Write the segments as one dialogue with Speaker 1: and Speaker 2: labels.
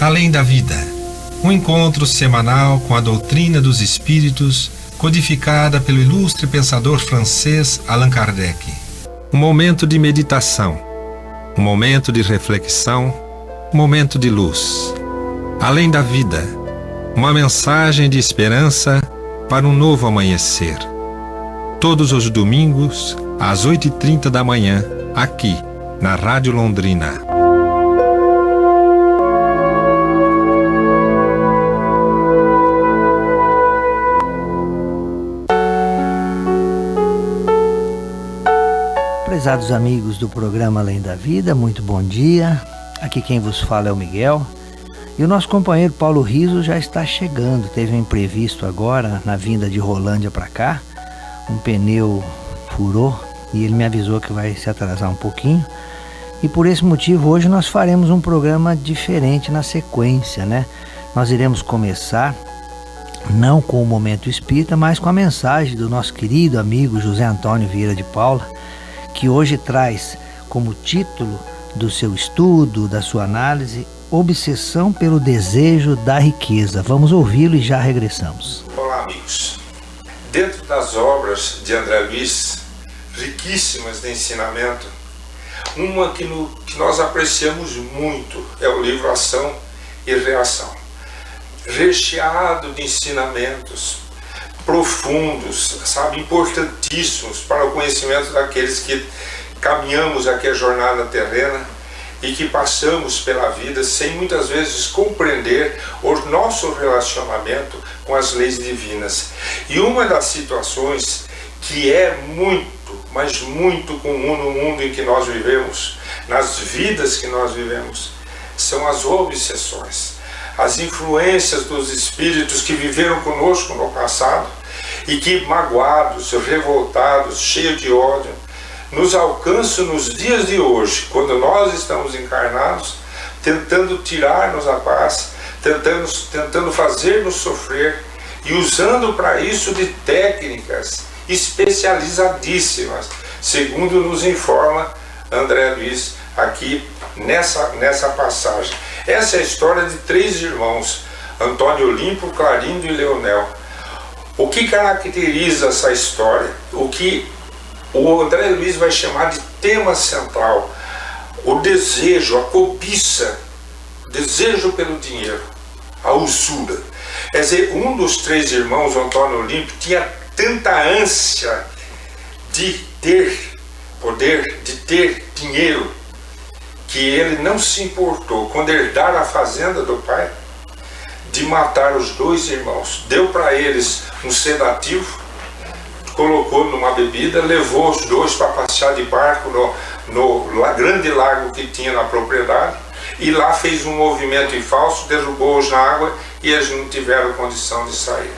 Speaker 1: Além da vida, um encontro semanal com a doutrina dos espíritos, codificada pelo ilustre pensador francês Allan Kardec. Um momento de meditação, um momento de reflexão, um momento de luz. Além da vida, uma mensagem de esperança para um novo amanhecer. Todos os domingos, às 8h30 da manhã, aqui, na Rádio Londrina.
Speaker 2: Prezados amigos do programa Além da Vida, muito bom dia. Aqui quem vos fala é o Miguel. E o nosso companheiro Paulo Riso já está chegando. Teve um imprevisto agora na vinda de Rolândia para cá. Um pneu furou e ele me avisou que vai se atrasar um pouquinho. E por esse motivo hoje nós faremos um programa diferente na sequência, né? Nós iremos começar não com o Momento Espírita, mas com a mensagem do nosso querido amigo José Antônio Vieira de Paula, que hoje traz como título do seu estudo, da sua análise, Obsessão pelo Desejo da Riqueza. Vamos ouvi-lo e já regressamos.
Speaker 3: Olá, amigos. Dentro das obras de André Luiz, riquíssimas de ensinamento, uma que nós apreciamos muito é o livro Ação e Reação, recheado de ensinamentos profundos, importantíssimos para o conhecimento daqueles que caminhamos aqui a jornada terrena e que passamos pela vida sem muitas vezes compreender o nosso relacionamento com as leis divinas. E uma das situações que é muito, mas muito comum no mundo em que nós vivemos, nas vidas que nós vivemos, são as obsessões. As influências dos espíritos que viveram conosco no passado e que, magoados, revoltados, cheios de ódio, nos alcançam nos dias de hoje, quando nós estamos encarnados, tentando tirar-nos a paz, tentando fazer-nos sofrer e usando para isso de técnicas especializadíssimas, segundo nos informa André Luiz aqui nessa passagem. Essa é a história de 3 irmãos, Antônio Olímpio, Clarindo e Leonel. O que caracteriza essa história? O que o André Luiz vai chamar de tema central: o desejo, a cobiça, o desejo pelo dinheiro, a usura. Quer dizer, um dos 3 irmãos, Antônio Olímpio, tinha tanta ânsia de ter poder, de ter dinheiro, que ele não se importou, quando herdar a fazenda do pai, de matar os 2 irmãos. Deu para eles um sedativo, colocou numa bebida, levou os 2 para passear de barco no grande lago que tinha na propriedade, e lá fez um movimento em falso, derrubou-os na água e eles não tiveram condição de sair.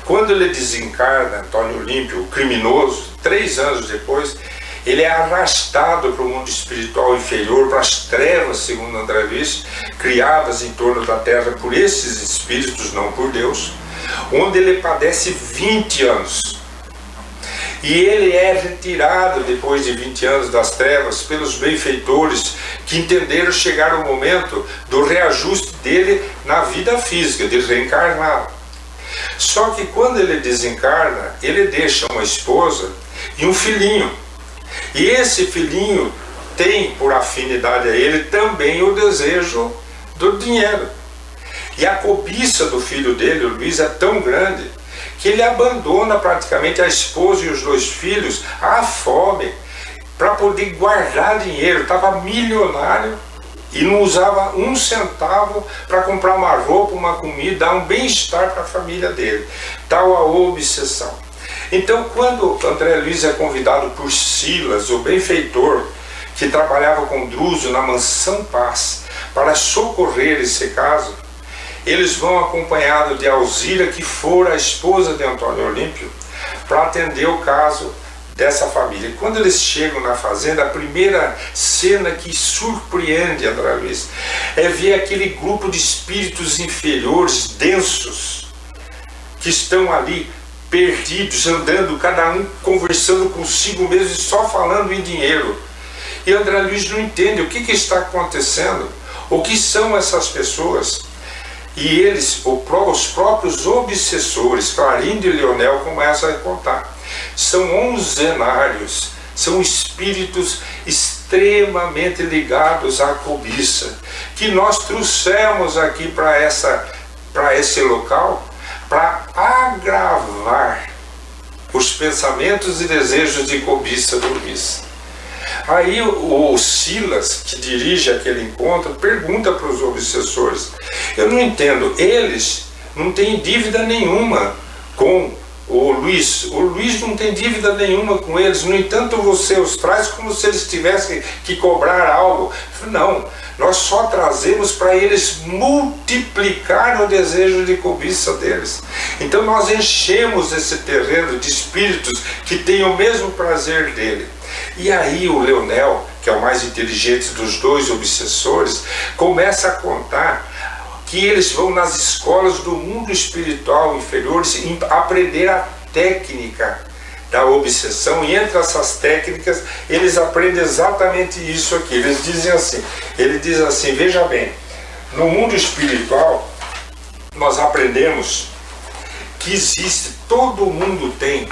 Speaker 3: Quando ele desencarna, Antônio Olímpio, o criminoso, 3 anos depois, ele é arrastado para o mundo espiritual inferior, para as trevas, segundo André Luiz, criadas em torno da terra por esses espíritos, não por Deus, onde ele padece 20 anos. E ele é retirado depois de 20 anos das trevas pelos benfeitores que entenderam chegar o momento do reajuste dele na vida física, de reencarnar. Só que quando ele desencarna, ele deixa uma esposa e um filhinho. E esse filhinho tem, por afinidade a ele, também o desejo do dinheiro. E a cobiça do filho dele, o Luiz, é tão grande que ele abandona praticamente a esposa e os 2 filhos à fome para poder guardar dinheiro. Estava milionário e não usava 1 centavo para comprar uma roupa, uma comida, dar um bem-estar para a família dele. Tal a obsessão. Então, quando André Luiz é convidado por Silas, o benfeitor, que trabalhava com Druso na Mansão Paz, para socorrer esse caso, eles vão acompanhados de Alzira, que fora a esposa de Antônio Olímpio, para atender o caso dessa família. E quando eles chegam na fazenda, a primeira cena que surpreende André Luiz é ver aquele grupo de espíritos inferiores, densos, que estão ali perdidos, andando, cada um conversando consigo mesmo e só falando em dinheiro. E André Luiz não entende o que está acontecendo. O que são essas pessoas? E eles, os próprios obsessores, Clarindo e Leonel, começam a contar. São onzenários, são espíritos extremamente ligados à cobiça, que nós trouxemos aqui para esse local, para agravar os pensamentos e desejos de cobiça do Luiz. Aí o Silas, que dirige aquele encontro, pergunta para os obsessores: eu não entendo, eles não têm dívida nenhuma com o Luiz não tem dívida nenhuma com eles, no entanto você os traz como se eles tivessem que cobrar algo. Não, nós só trazemos para eles multiplicar o desejo de cobiça deles. Então nós enchemos esse terreno de espíritos que têm o mesmo prazer dele. E aí o Leonel, que é o mais inteligente dos dois obsessores, começa a contar que eles vão nas escolas do mundo espiritual inferiores aprender a técnica da obsessão, e entre essas técnicas eles aprendem exatamente isso aqui. Ele diz assim, veja bem, no mundo espiritual nós aprendemos que existe, todo mundo tem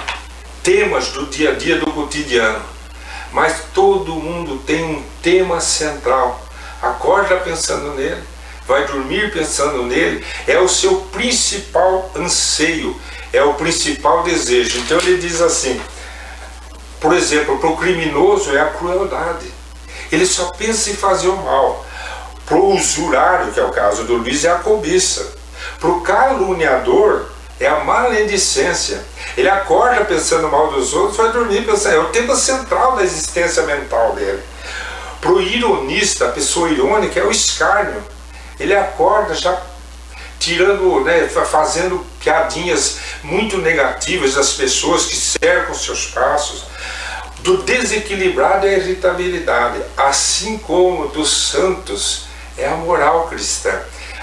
Speaker 3: temas do dia a dia, do cotidiano, mas todo mundo tem um tema central. Acorda pensando nele, vai dormir pensando nele, é o seu principal anseio, é o principal desejo. Então ele diz assim, por exemplo, para o criminoso é a crueldade, ele só pensa em fazer o mal. Para o usurário, que é o caso do Luiz, é a cobiça. Para o caluniador é a maledicência. Ele acorda pensando mal dos outros, vai dormir pensando, é o tema central da existência mental dele. Para o ironista, a pessoa irônica, é o escárnio. Ele acorda já tirando, fazendo piadinhas muito negativas das pessoas que cercam seus passos. Do desequilibrado é a irritabilidade, assim como dos santos é a moral cristã.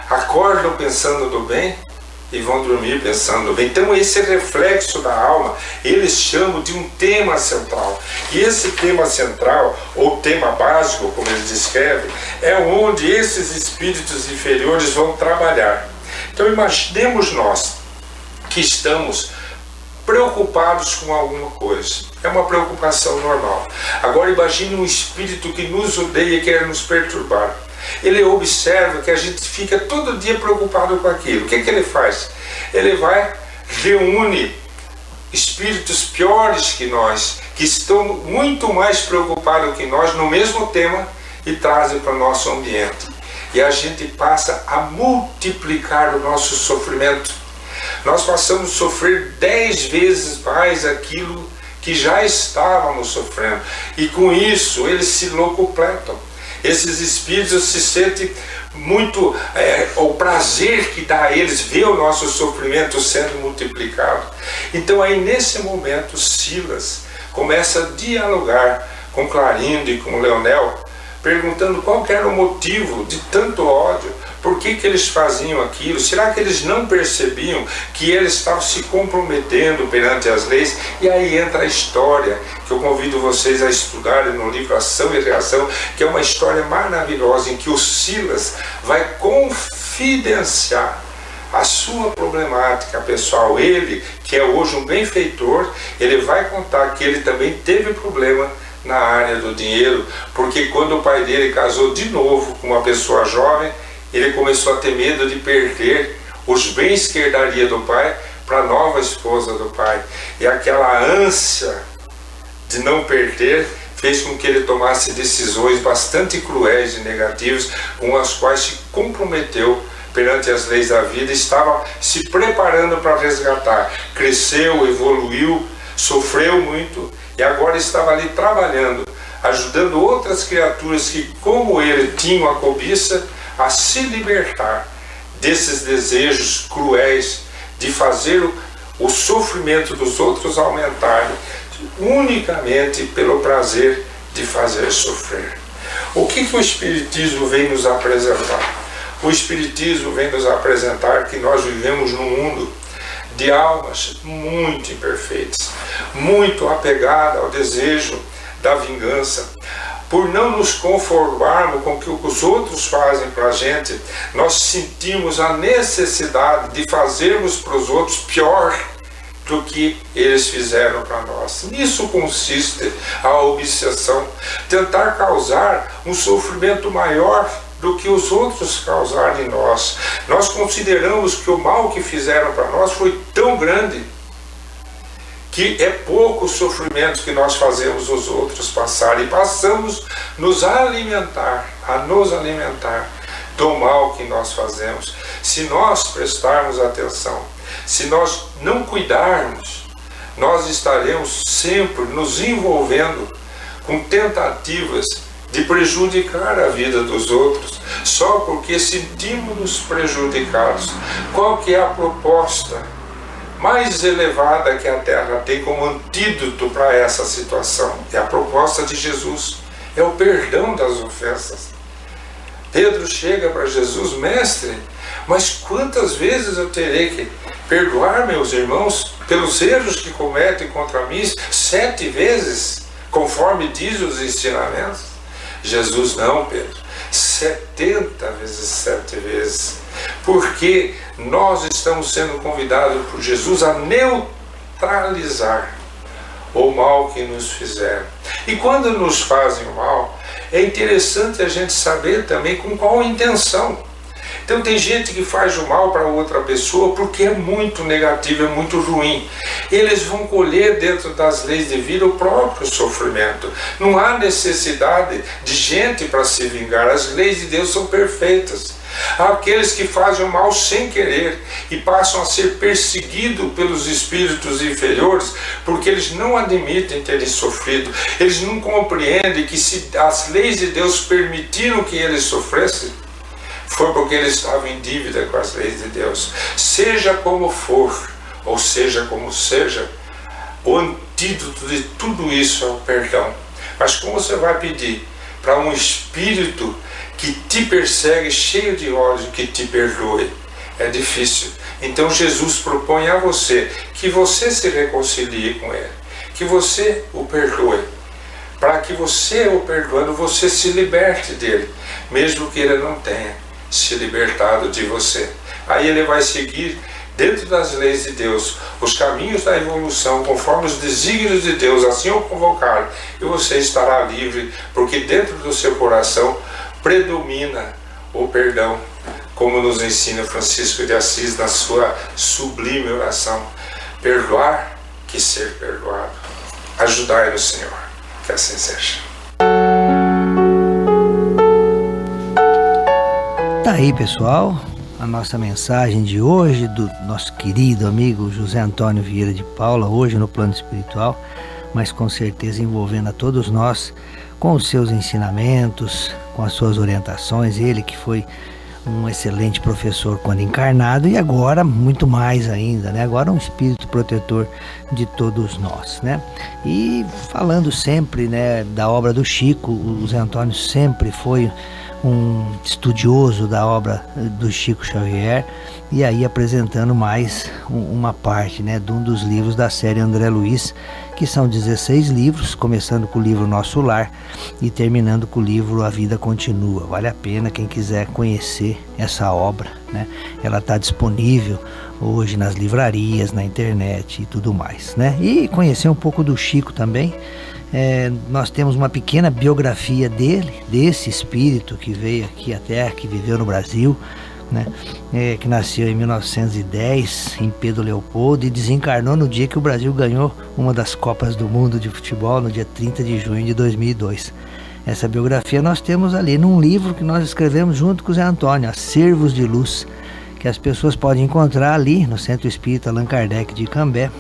Speaker 3: Acordam pensando do bem e vão dormir pensando no bem. Então esse reflexo da alma, eles chamam de um tema central. E esse tema central, ou tema básico, como eles descrevem, é onde esses espíritos inferiores vão trabalhar. Então imaginemos nós que estamos preocupados com alguma coisa. É uma preocupação normal. Agora imagine um espírito que nos odeia e quer nos perturbar. Ele observa que a gente fica todo dia preocupado com aquilo. O que ele faz? Ele vai, reúne espíritos piores que nós, que estão muito mais preocupados que nós no mesmo tema, e trazem para o nosso ambiente. E a gente passa a multiplicar o nosso sofrimento. Nós passamos a sofrer 10 vezes mais aquilo que já estávamos sofrendo. E com isso eles se locupletam. Esses espíritos se sentem muito, o prazer que dá a eles ver o nosso sofrimento sendo multiplicado. Então aí nesse momento Silas começa a dialogar com Clarindo e com Leonel, perguntando qual que era o motivo de tanto ódio, por que eles faziam aquilo, será que eles não percebiam que eles estavam se comprometendo perante as leis? E aí entra a história, que eu convido vocês a estudarem no livro Ação e Reação, que é uma história maravilhosa, em que o Silas vai confidenciar a sua problemática pessoal. Ele, que é hoje um benfeitor, ele vai contar que ele também teve problema na área do dinheiro, porque quando o pai dele casou de novo com uma pessoa jovem, ele começou a ter medo de perder os bens que herdaria do pai para a nova esposa do pai. E aquela ânsia de não perder fez com que ele tomasse decisões bastante cruéis e negativas, com as quais se comprometeu perante as leis da vida, estava se preparando para resgatar. Cresceu, evoluiu, sofreu muito, e agora estava ali trabalhando, ajudando outras criaturas que, como ele, tinham a cobiça, a se libertar desses desejos cruéis de fazer o sofrimento dos outros aumentar, unicamente pelo prazer de fazer sofrer. O que o Espiritismo vem nos apresentar? O Espiritismo vem nos apresentar que nós vivemos num mundo de almas muito imperfeitas, muito apegada ao desejo da vingança. por não nos conformarmos com o que os outros fazem para a gente, nós sentimos a necessidade de fazermos para os outros pior do que eles fizeram para nós. Nisso consiste a obsessão, tentar causar um sofrimento maior do que os outros causaram em nós. Nós consideramos que o mal que fizeram para nós foi tão grande que é pouco o sofrimento que nós fazemos os outros passar, e passamos a nos alimentar do mal que nós fazemos. Se nós prestarmos atenção, se nós não cuidarmos, nós estaremos sempre nos envolvendo com tentativas de prejudicar a vida dos outros, só porque sentimos-nos prejudicados. Qual que é a proposta mais elevada que a Terra tem como antídoto para essa situação? É a proposta de Jesus, é o perdão das ofensas. Pedro chega para Jesus: mestre, mas quantas vezes eu terei que perdoar meus irmãos pelos erros que cometem contra mim? 7 vezes, conforme diz os ensinamentos? Jesus: não, Pedro, 70 vezes 7 vezes. Porque nós estamos sendo convidados por Jesus a neutralizar o mal que nos fizeram. E quando nos fazem o mal, é interessante a gente saber também com qual intenção. Então tem gente que faz o mal para outra pessoa porque é muito negativo, é muito ruim. Eles vão colher dentro das leis de vida o próprio sofrimento. Não há necessidade de gente para se vingar. As leis de Deus são perfeitas. Há aqueles que fazem o mal sem querer e passam a ser perseguidos pelos espíritos inferiores porque eles não admitem terem sofrido. Eles não compreendem que se as leis de Deus permitiram que eles sofressem, foi porque eles estavam em dívida com as leis de Deus. Seja como for, ou seja como seja, o antídoto de tudo isso é o perdão. Mas como você vai pedir para um espírito que te persegue, cheio de ódio, que te perdoe? É difícil. Então Jesus propõe a você que você se reconcilie com ele, que você o perdoe, para que você, o perdoando, você se liberte dele, mesmo que ele não tenha se libertado de você. Aí ele vai seguir dentro das leis de Deus os caminhos da evolução, conforme os desígnios de Deus assim o convocarem, e você estará livre, porque dentro do seu coração predomina o perdão, como nos ensina Francisco de Assis na sua sublime oração: perdoar que ser perdoado. Ajudai-nos, Senhor, que assim seja.
Speaker 2: Tá aí, pessoal, a nossa mensagem de hoje do nosso querido amigo José Antônio Vieira de Paula, hoje no plano espiritual, mas com certeza envolvendo a todos nós com os seus ensinamentos, com as suas orientações. Ele que foi um excelente professor quando encarnado e agora muito mais ainda, né? Agora um espírito protetor de todos nós, né? E falando sempre, né, da obra do Chico, o Zé Antônio sempre foi um estudioso da obra do Chico Xavier, e aí apresentando mais uma parte, né, de um dos livros da série André Luiz, que são 16 livros, começando com o livro Nosso Lar e terminando com o livro A Vida Continua. Vale a pena quem quiser conhecer essa obra, né? Ela está disponível hoje nas livrarias, na internet e tudo mais, né? E conhecer um pouco do Chico também. Nós temos uma pequena biografia dele, desse espírito que veio aqui à Terra, que viveu no Brasil, né? Que nasceu em 1910 em Pedro Leopoldo e desencarnou no dia que o Brasil ganhou uma das Copas do Mundo de futebol, no dia 30 de junho de 2002. Essa biografia nós temos ali num livro que nós escrevemos junto com o Zé Antônio, Acervos de Luz, que as pessoas podem encontrar ali no Centro Espírita Allan Kardec de Cambé.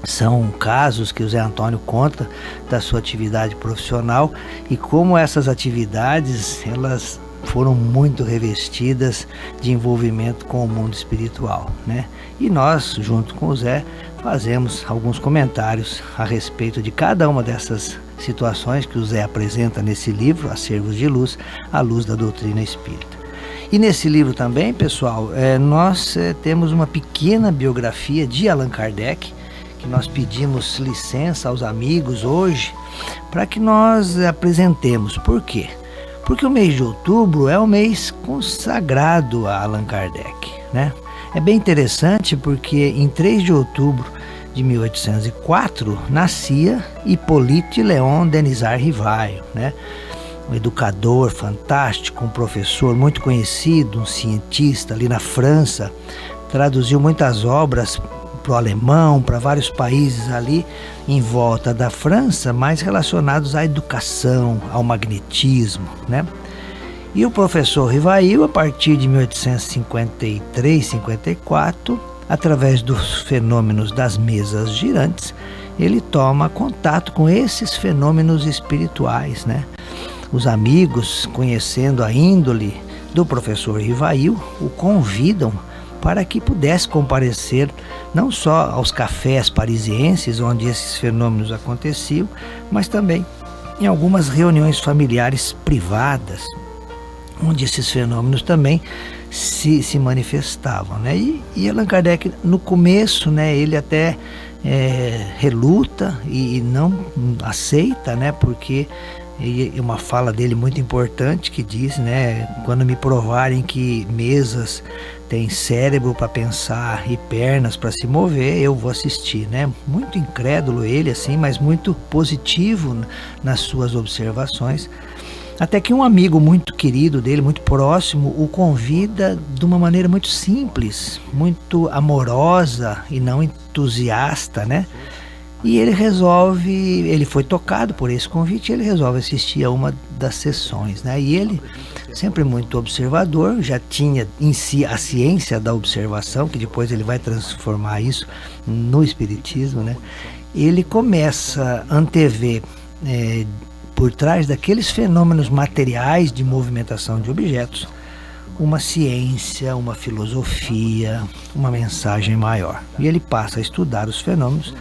Speaker 2: São casos que o Zé Antônio conta da sua atividade profissional e como essas atividades elas foram muito revestidas de envolvimento com o mundo espiritual, né? E nós, junto com o Zé, fazemos alguns comentários a respeito de cada uma dessas situações que o Zé apresenta nesse livro, Acervos de Luz, à luz da doutrina espírita. E nesse livro também, pessoal, nós temos uma pequena biografia de Allan Kardec, que nós pedimos licença aos amigos hoje para que nós apresentemos. Por quê? Porque o mês de outubro é o mês consagrado a Allan Kardec, né? É bem interessante porque em 3 de outubro de 1804 nascia Hippolyte Léon Denisard Rivail, né? Um educador fantástico, um professor muito conhecido, um cientista ali na França, traduziu muitas obras para o alemão, para vários países ali em volta da França, mais relacionados à educação, ao magnetismo, né? E o professor Rivail, a partir de 1853, 54, através dos fenômenos das mesas girantes, ele toma contato com esses fenômenos espirituais, né? Os amigos, conhecendo a índole do professor Rivail, o convidam para que pudesse comparecer não só aos cafés parisienses onde esses fenômenos aconteciam, mas também em algumas reuniões familiares privadas, onde esses fenômenos também se manifestavam, né? E Allan Kardec, no começo, né, ele até reluta e não aceita, né, porque uma fala dele muito importante que diz, né, quando me provarem que mesas têm cérebro para pensar e pernas para se mover, eu vou assistir, né? Muito incrédulo ele, assim, mas muito positivo nas suas observações. Até que um amigo muito querido dele, muito próximo, o convida de uma maneira muito simples, muito amorosa e não entusiasta, né? E ele foi tocado por esse convite, ele resolve assistir a uma das sessões, né? E ele, sempre muito observador, já tinha em si a ciência da observação, que depois ele vai transformar isso no espiritismo, né? Ele começa a antever por trás daqueles fenômenos materiais de movimentação de objetos, uma ciência, uma filosofia, uma mensagem maior. E ele passa a estudar os fenômenos,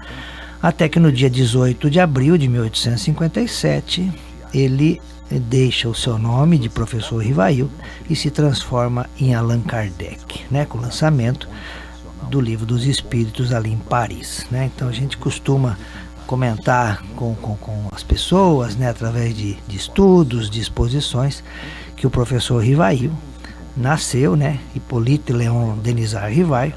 Speaker 2: até que no dia 18 de abril de 1857, ele deixa o seu nome de professor Rivail e se transforma em Allan Kardec, né, com o lançamento do Livro dos Espíritos ali em Paris, né? Então a gente costuma comentar com as pessoas, né, através de estudos, de exposições, que o professor Rivail nasceu, né, Hippolyte Léon Denisard Rivail,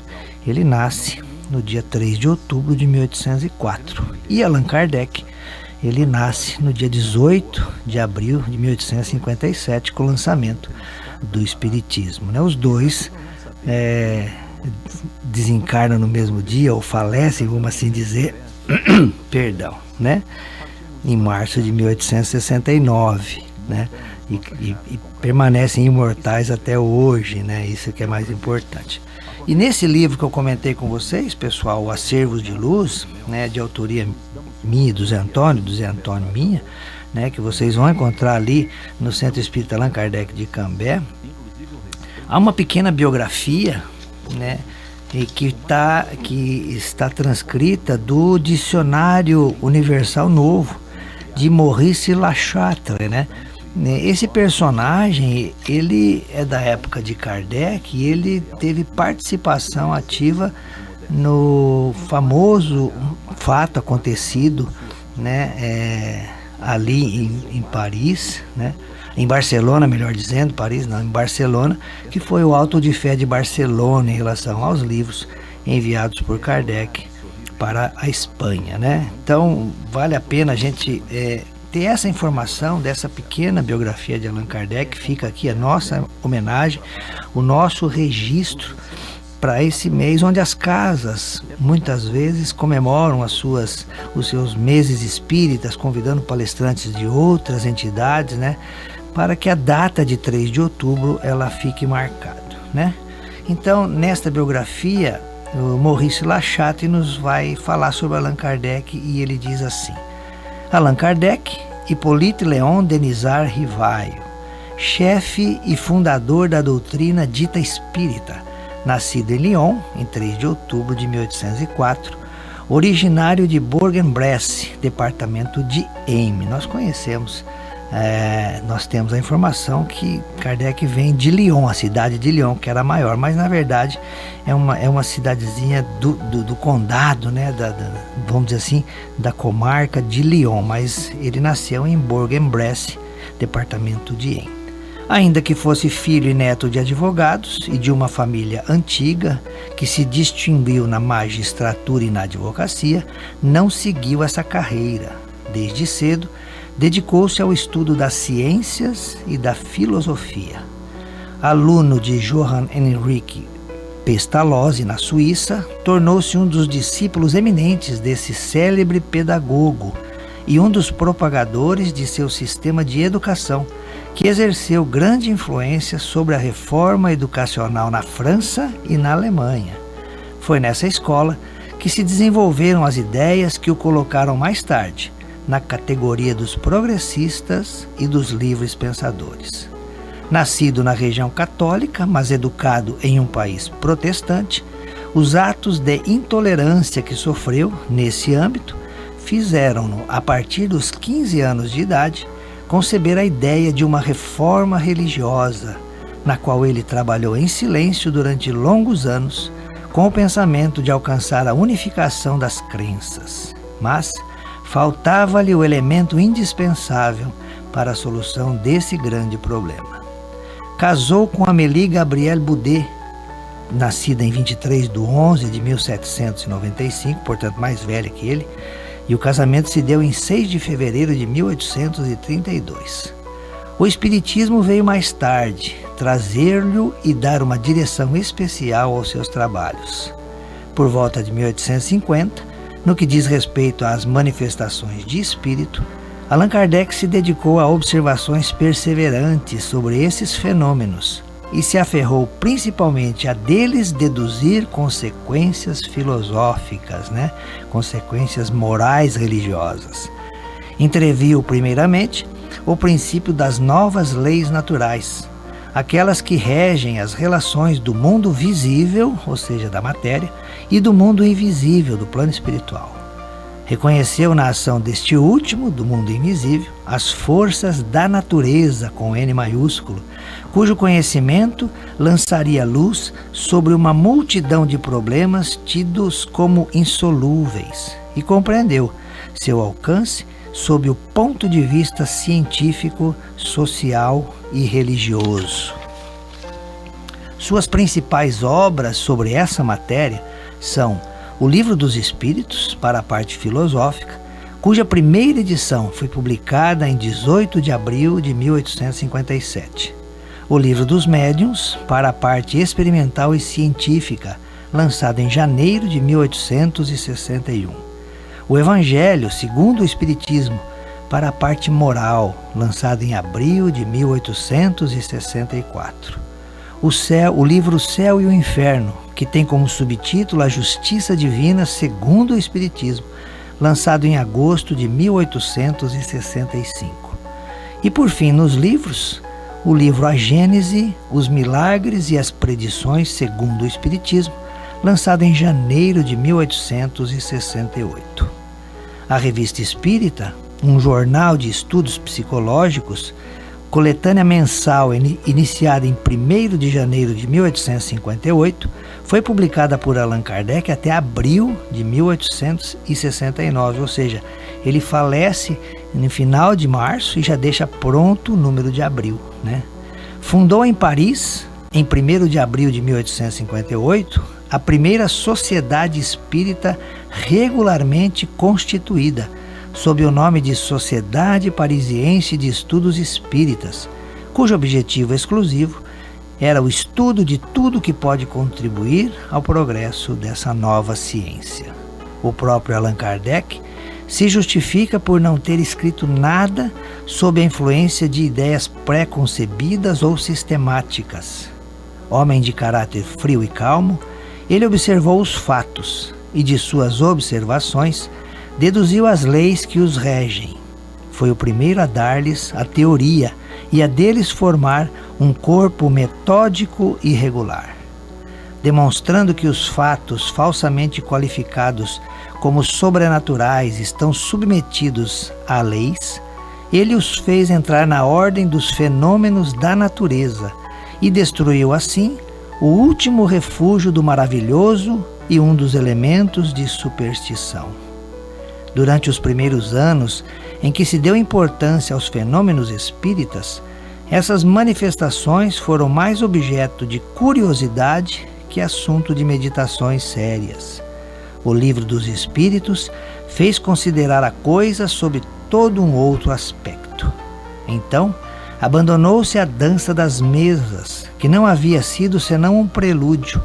Speaker 2: ele nasce no dia 3 de outubro de 1804. E Allan Kardec, ele nasce no dia 18 de abril de 1857, com o lançamento do Espiritismo, né? Os dois desencarnam no mesmo dia, ou falecem, vamos assim dizer, perdão, né? Em março de 1869, né? E permanecem imortais até hoje, né? Isso que é mais importante. E nesse livro que eu comentei com vocês, pessoal, o Acervos de Luz, né, de autoria minha, do Zé Antônio minha, né, que vocês vão encontrar ali no Centro Espírita Allan Kardec de Cambé, há uma pequena biografia, né, que está transcrita do Dicionário Universal Novo de Maurice Lachatre, né? Esse personagem, ele é da época de Kardec e ele teve participação ativa no famoso fato acontecido, né, ali em Paris, né? Em Barcelona, melhor dizendo, Paris não, em Barcelona, que foi o Auto de Fé de Barcelona em relação aos livros enviados por Kardec para a Espanha, né? Então, vale a pena a gente ter essa informação dessa pequena biografia de Allan Kardec. Fica aqui a nossa homenagem, o nosso registro para esse mês, onde as casas muitas vezes comemoram os seus meses espíritas, convidando palestrantes de outras entidades, né, para que a data de 3 de outubro ela fique marcada, né? Então, nesta biografia, o Maurice Lachatre nos vai falar sobre Allan Kardec e ele diz assim: Allan Kardec, Hippolyte Léon Denisard Rivail, chefe e fundador da doutrina dita espírita, nascido em Lyon em 3 de outubro de 1804, originário de Bourg-en-Bresse, departamento de Aisne. Nós conhecemos nós temos a informação que Kardec vem de Lyon, a cidade de Lyon, que era a maior, mas na verdade é uma cidadezinha do condado, né, vamos dizer assim, da comarca de Lyon, mas ele nasceu em Bourg-en-Bresse, departamento de Ain. Ainda que fosse filho e neto de advogados e de uma família antiga que se distinguiu na magistratura e na advocacia, não seguiu essa carreira. Desde cedo, dedicou-se ao estudo das ciências e da filosofia. Aluno de Johann Henrique Pestalozzi, na Suíça, tornou-se um dos discípulos eminentes desse célebre pedagogo e um dos propagadores de seu sistema de educação, que exerceu grande influência sobre a reforma educacional na França e na Alemanha. Foi nessa escola que se desenvolveram as ideias que o colocaram mais tarde na categoria dos progressistas e dos livres pensadores. Nascido na região católica, mas educado em um país protestante, os atos de intolerância que sofreu nesse âmbito fizeram-no, a partir dos 15 anos de idade, conceber a ideia de uma reforma religiosa, na qual ele trabalhou em silêncio durante longos anos, com o pensamento de alcançar a unificação das crenças. Mas faltava-lhe o elemento indispensável para a solução desse grande problema. Casou com Amélie Gabrielle Boudet, nascida em 23 de 11 de 1795, portanto mais velha que ele, e o casamento se deu em 6 de fevereiro de 1832. O Espiritismo veio mais tarde, trazer-lhe e dar uma direção especial aos seus trabalhos. Por volta de 1850, no que diz respeito às manifestações de espírito, Allan Kardec se dedicou a observações perseverantes sobre esses fenômenos e se aferrou principalmente a deles deduzir consequências filosóficas, consequências morais religiosas. Entreviu, primeiramente, o princípio das novas leis naturais, aquelas que regem as relações do mundo visível, ou seja, da matéria, e do mundo invisível, do plano espiritual. Reconheceu na ação deste último, do mundo invisível, as forças da natureza, com N maiúsculo, cujo conhecimento lançaria luz sobre uma multidão de problemas tidos como insolúveis, e compreendeu seu alcance sob o ponto de vista científico, social e religioso. Suas principais obras sobre essa matéria são o Livro dos Espíritos, para a parte filosófica, cuja primeira edição foi publicada em 18 de abril de 1857. O Livro dos Médiuns, para a parte experimental e científica, lançado em janeiro de 1861. O Evangelho segundo o Espiritismo, para a parte moral, lançado em abril de 1864. O livro Céu e o Inferno, que tem como subtítulo A Justiça Divina segundo o Espiritismo, lançado em agosto de 1865. E por fim, nos livros, o livro A Gênese, os Milagres e as Predições segundo o Espiritismo, lançado em janeiro de 1868. A Revista Espírita, um jornal de estudos psicológicos, coletânea mensal iniciada em 1º de janeiro de 1858, foi publicada por Allan Kardec até abril de 1869, ou seja, ele falece no final de março e já deixa pronto o número de abril, Fundou em Paris, em 1º de abril de 1858, a primeira sociedade espírita regularmente constituída, sob o nome de Sociedade Parisiense de Estudos Espíritas, cujo objetivo exclusivo era o estudo de tudo que pode contribuir ao progresso dessa nova ciência. O próprio Allan Kardec se justifica por não ter escrito nada sob a influência de ideias pré-concebidas ou sistemáticas. Homem de caráter frio e calmo, ele observou os fatos e, de suas observações, deduziu as leis que os regem. Foi o primeiro a dar-lhes a teoria e a deles formar um corpo metódico e regular. Demonstrando que os fatos falsamente qualificados como sobrenaturais estão submetidos a leis, ele os fez entrar na ordem dos fenômenos da natureza e destruiu assim o último refúgio do maravilhoso e um dos elementos de superstição. Durante os primeiros anos em que se deu importância aos fenômenos espíritas, essas manifestações foram mais objeto de curiosidade que assunto de meditações sérias. O Livro dos Espíritos fez considerar a coisa sob todo um outro aspecto. Então, abandonou-se a dança das mesas, que não havia sido senão um prelúdio,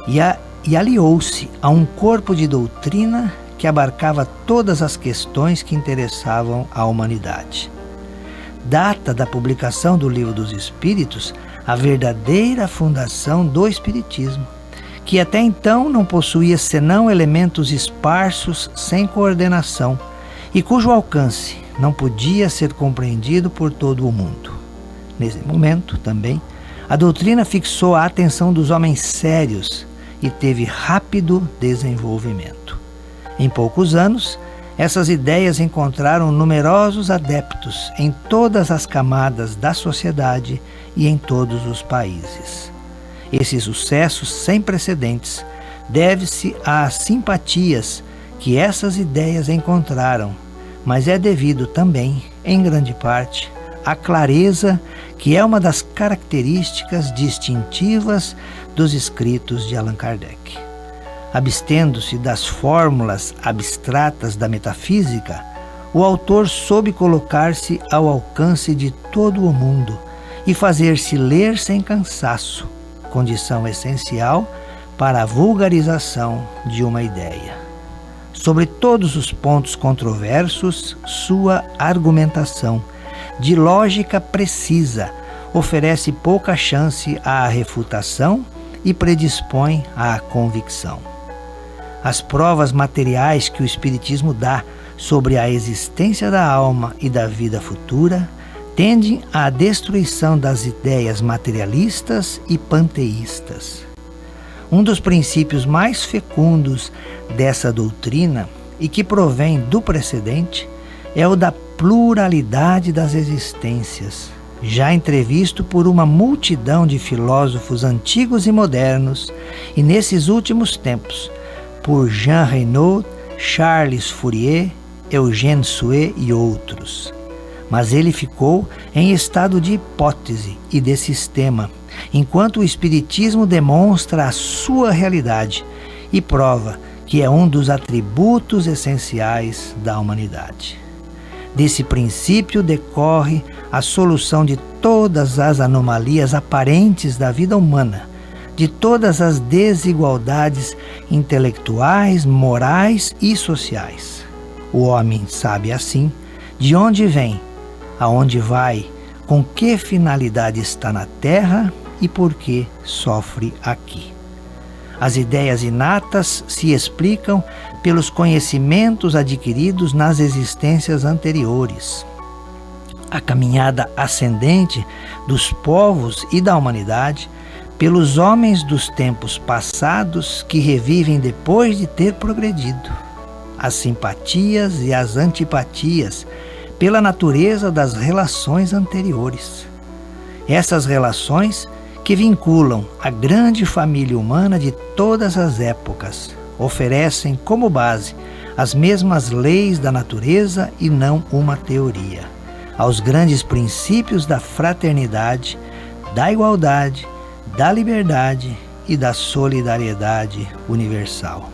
Speaker 2: e aliou-se a um corpo de doutrina que abarcava todas as questões que interessavam à humanidade. Data da publicação do Livro dos Espíritos a verdadeira fundação do Espiritismo, que até então não possuía senão elementos esparsos sem coordenação e cujo alcance não podia ser compreendido por todo o mundo. Nesse momento, também, a doutrina fixou a atenção dos homens sérios e teve rápido desenvolvimento. Em poucos anos, essas ideias encontraram numerosos adeptos em todas as camadas da sociedade e em todos os países. Esse sucesso sem precedentes deve-se às simpatias que essas ideias encontraram, mas é devido também, em grande parte, à clareza que é uma das características distintivas dos escritos de Allan Kardec. Abstendo-se das fórmulas abstratas da metafísica, o autor soube colocar-se ao alcance de todo o mundo e fazer-se ler sem cansaço, condição essencial para a vulgarização de uma ideia. Sobre todos os pontos controversos, sua argumentação, de lógica precisa, oferece pouca chance à refutação e predispõe à convicção. As provas materiais que o Espiritismo dá sobre a existência da alma e da vida futura tendem à destruição das ideias materialistas e panteístas. Um dos princípios mais fecundos dessa doutrina e que provém do precedente é o da pluralidade das existências, já entrevisto por uma multidão de filósofos antigos e modernos, e nesses últimos tempos, por Jean Reynaud, Charles Fourier, Eugène Sue e outros. Mas ele ficou em estado de hipótese e de sistema, enquanto o Espiritismo demonstra a sua realidade e prova que é um dos atributos essenciais da humanidade. Desse princípio decorre a solução de todas as anomalias aparentes da vida humana, de todas as desigualdades intelectuais, morais e sociais. O homem sabe assim de onde vem, aonde vai, com que finalidade está na Terra e por que sofre aqui. As ideias inatas se explicam pelos conhecimentos adquiridos nas existências anteriores. A caminhada ascendente dos povos e da humanidade pelos homens dos tempos passados que revivem depois de ter progredido. As simpatias e as antipatias pela natureza das relações anteriores. Essas relações que vinculam a grande família humana de todas as épocas, oferecem como base as mesmas leis da natureza e não uma teoria, aos grandes princípios da fraternidade, da igualdade, da liberdade e da solidariedade universal.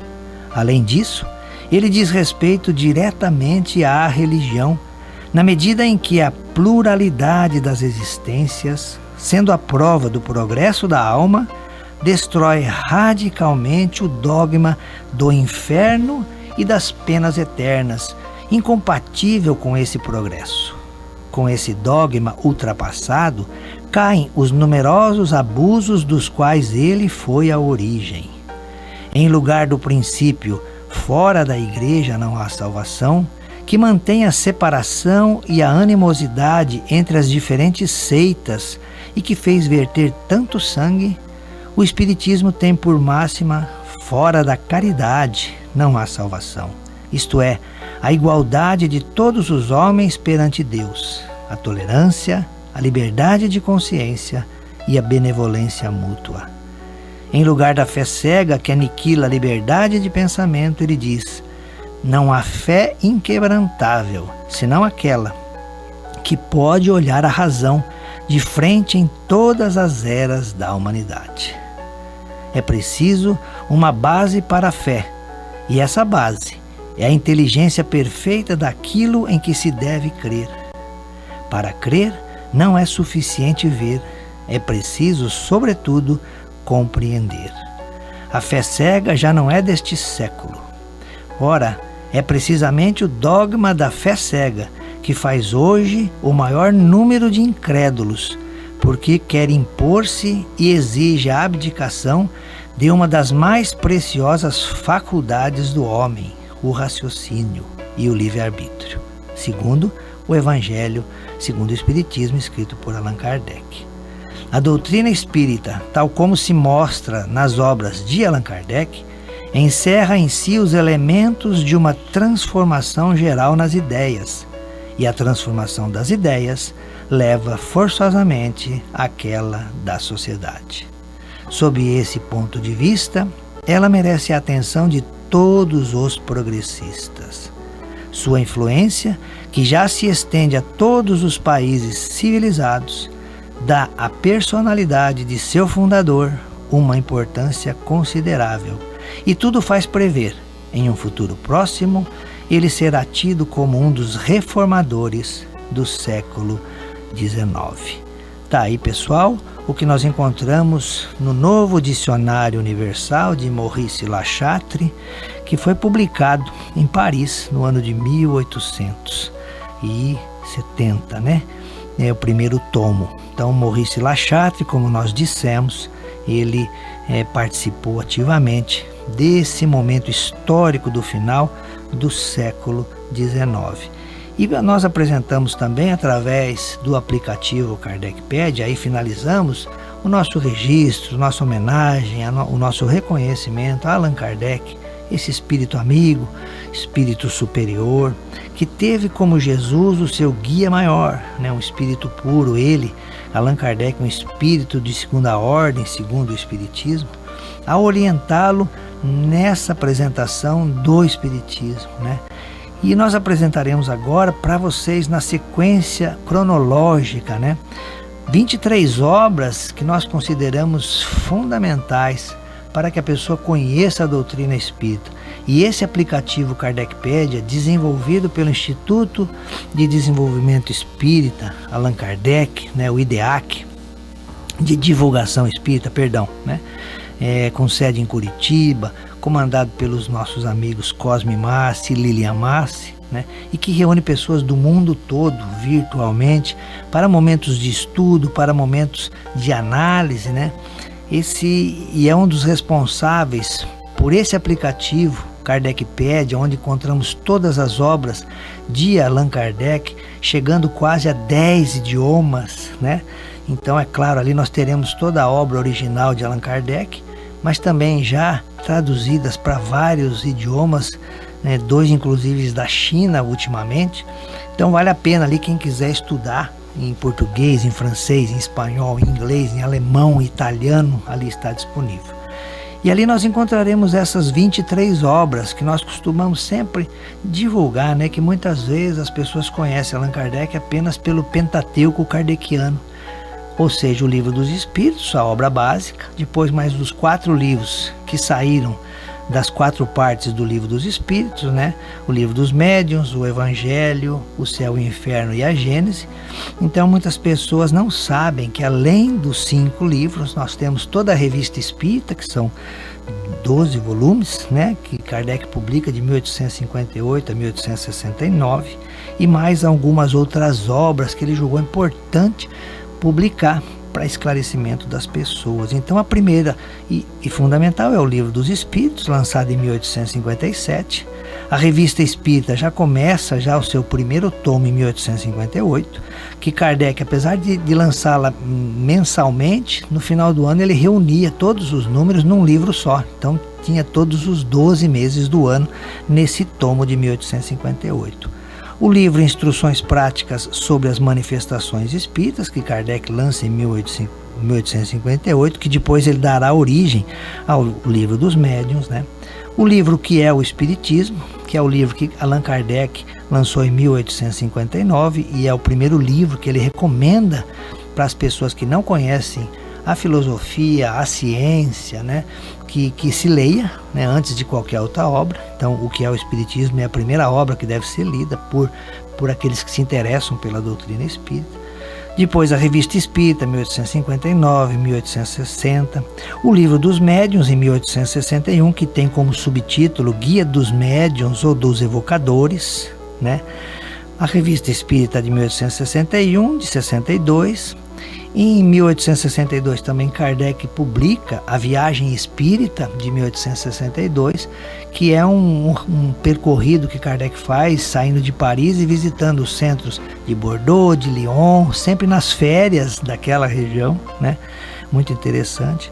Speaker 2: Além disso, ele diz respeito diretamente à religião, na medida em que a pluralidade das existências, sendo a prova do progresso da alma, destrói radicalmente o dogma do inferno e das penas eternas, incompatível com esse progresso. Com esse dogma ultrapassado, caem os numerosos abusos dos quais ele foi a origem. Em lugar do princípio, fora da igreja não há salvação, que mantém a separação e a animosidade entre as diferentes seitas e que fez verter tanto sangue, o Espiritismo tem por máxima: fora da caridade não há salvação. Isto é, a igualdade de todos os homens perante Deus, a tolerância, a liberdade de consciência e a benevolência mútua. Em lugar da fé cega que aniquila a liberdade de pensamento, ele diz: não há fé inquebrantável, senão aquela que pode olhar a razão de frente em todas as eras da humanidade. É preciso uma base para a fé, e essa base é a inteligência perfeita daquilo em que se deve crer. Para crer, não é suficiente ver, é preciso, sobretudo, compreender. A fé cega já não é deste século. Ora, é precisamente o dogma da fé cega que faz hoje o maior número de incrédulos, porque quer impor-se e exige a abdicação de uma das mais preciosas faculdades do homem, o raciocínio e o livre-arbítrio, segundo o Evangelho, segundo o Espiritismo, escrito por Allan Kardec. A doutrina espírita, tal como se mostra nas obras de Allan Kardec, encerra em si os elementos de uma transformação geral nas ideias, e a transformação das ideias leva forçosamente àquela da sociedade. Sob esse ponto de vista, ela merece a atenção de todos os progressistas. Sua influência, que já se estende a todos os países civilizados, dá à personalidade de seu fundador uma importância considerável, e tudo faz prever, em um futuro próximo, ele será tido como um dos reformadores do século XIX. Tá aí, pessoal, o que nós encontramos no novo Dicionário Universal de Maurice Lachatre, que foi publicado em Paris no ano de 1870, né? É o primeiro tomo. Então, Maurice Lachatre, como nós dissemos, ele participou ativamente desse momento histórico do final do século XIX. E nós apresentamos também, através do aplicativo Kardecpedia, aí finalizamos o nosso registro, nossa homenagem, o nosso reconhecimento a Allan Kardec, esse espírito amigo, espírito superior, que teve como Jesus o seu guia maior, né? Um espírito puro, ele, Allan Kardec, um espírito de segunda ordem, segundo o Espiritismo, a orientá-lo nessa apresentação do Espiritismo, né? E nós apresentaremos agora para vocês, na sequência cronológica, né, 23 obras que nós consideramos fundamentais para que a pessoa conheça a doutrina espírita. E esse aplicativo Kardecpedia, desenvolvido pelo Instituto de Desenvolvimento Espírita Allan Kardec, né, o IDEAC, de divulgação espírita, né, com sede em Curitiba, comandado pelos nossos amigos Cosme Massi e Lilian Massi, né, e que reúne pessoas do mundo todo virtualmente para momentos de estudo, para momentos de análise, né? E é um dos responsáveis por esse aplicativo Kardecpedia, onde encontramos todas as obras de Allan Kardec, chegando quase a 10 idiomas, né? Então, é claro, ali nós teremos toda a obra original de Allan Kardec, mas também já traduzidas para vários idiomas, né, 2 inclusive da China ultimamente. Então vale a pena ali quem quiser estudar em português, em francês, em espanhol, em inglês, em alemão, em italiano, ali está disponível. E ali nós encontraremos essas 23 obras que nós costumamos sempre divulgar, né, que muitas vezes as pessoas conhecem Allan Kardec apenas pelo Pentateuco kardeciano, ou seja, o Livro dos Espíritos, a obra básica, depois mais os 4 livros que saíram das 4 partes do Livro dos Espíritos, né? O Livro dos Médiuns, o Evangelho, o Céu e o Inferno e a Gênese. Então muitas pessoas não sabem que além dos 5 livros, nós temos toda a Revista Espírita, que são 12 volumes, né? Que Kardec publica de 1858 a 1869, e mais algumas outras obras que ele julgou importante publicar para esclarecimento das pessoas. Então a primeira e fundamental é o Livro dos Espíritos, lançado em 1857. A Revista Espírita já começa o seu primeiro tomo em 1858, que Kardec, apesar de lançá-la mensalmente, no final do ano ele reunia todos os números num livro só. Então tinha todos os 12 meses do ano nesse tomo de 1858. O livro Instruções Práticas sobre as Manifestações Espíritas, que Kardec lança em 1858, que depois ele dará origem ao Livro dos Médiuns, né? O livro Que é o Espiritismo, que é o livro que Allan Kardec lançou em 1859 e é o primeiro livro que ele recomenda para as pessoas que não conhecem a filosofia, a ciência, né? Que se leia, né, antes de qualquer outra obra. Então, O Que é o Espiritismo é a primeira obra que deve ser lida por aqueles que se interessam pela doutrina espírita. Depois a Revista Espírita, 1859, 1860. O Livro dos Médiuns, em 1861, que tem como subtítulo Guia dos Médiuns ou dos Evocadores, né? A Revista Espírita de 1861, de 62. Em 1862 também Kardec publica A Viagem Espírita, de 1862, que é um percorrido que Kardec faz saindo de Paris e visitando os centros de Bordeaux, de Lyon, sempre nas férias daquela região, né? Muito interessante.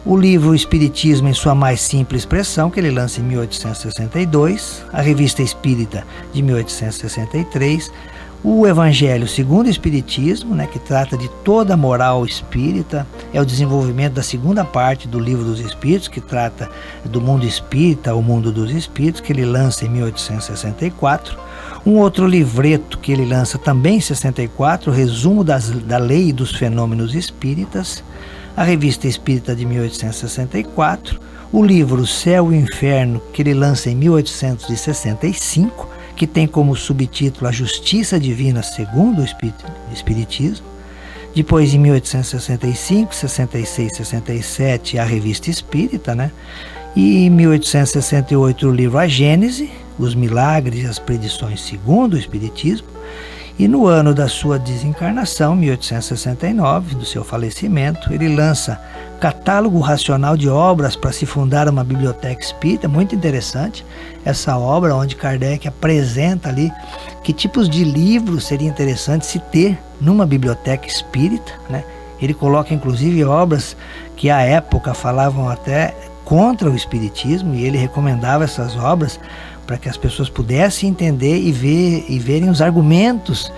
Speaker 2: O livro Espiritismo em sua mais simples expressão, que ele lança em 1862, a Revista Espírita de 1863, o Evangelho segundo o Espiritismo, né, que trata de toda a moral espírita, é o desenvolvimento da segunda parte do Livro dos Espíritos, que trata do mundo espírita, o mundo dos espíritos, que ele lança em 1864. Um outro livreto que ele lança também em 64, Resumo da Lei e dos Fenômenos Espíritas, a Revista Espírita de 1864, o livro Céu e Inferno, que ele lança em 1865, que tem como subtítulo A Justiça Divina segundo o Espiritismo. Depois, em 1865, 66, 67, a Revista Espírita, né? E em 1868, o livro A Gênese, Os Milagres e as Predições segundo o Espiritismo. E no ano da sua desencarnação, 1869, do seu falecimento, ele lança Catálogo Racional de Obras para se fundar uma biblioteca espírita. Muito interessante essa obra, onde Kardec apresenta ali que tipos de livros seria interessante se ter numa biblioteca espírita, né? Ele coloca inclusive obras que à época falavam até contra o espiritismo, e ele recomendava essas obras para que as pessoas pudessem entender e verem os argumentos